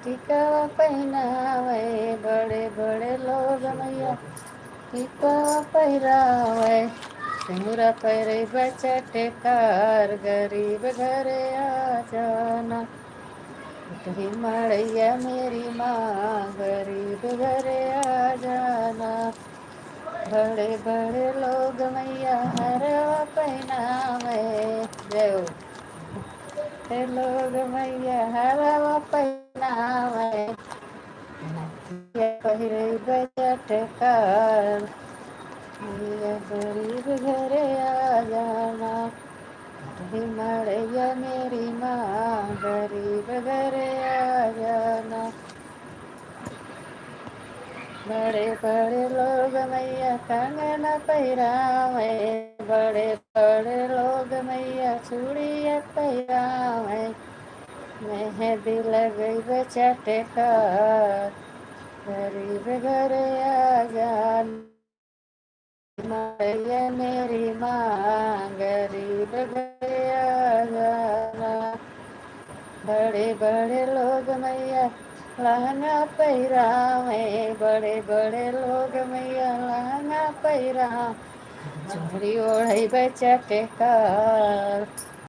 टिकावा पहनावे बड़े बड़े लोग मैया टिकावा पहिरावे सिंदूरा पहिरे बच्चा टेकार गरीब घरे आ जाना उठही मड़ैया मेरी माँ गरीब घरे आ जाना बड़े बड़े लोग मैया हरवा पहनावे जय हो। हे लोग मैया हरवा पहनावे पहिरे बजट कार मैया गरीब घरे आ जाना उठही मड़ैया मेरी माँ गरीब घरे आ जाना बड़े बड़े लोग मैया कंगन पहिरावे बड़े बड़े लोग मैया चूड़िया पहिरावे मेहंदी लगई चटकार गरीब घरे आ जाना मैया मेरी माँ गरीब घरे आ जाना बड़े बड़े लोग मैया लहंगा पहिरावे बड़े बड़े लोग मैया लहंगा पहिरा चूड़ी ओढ़ई बच्चा टेकार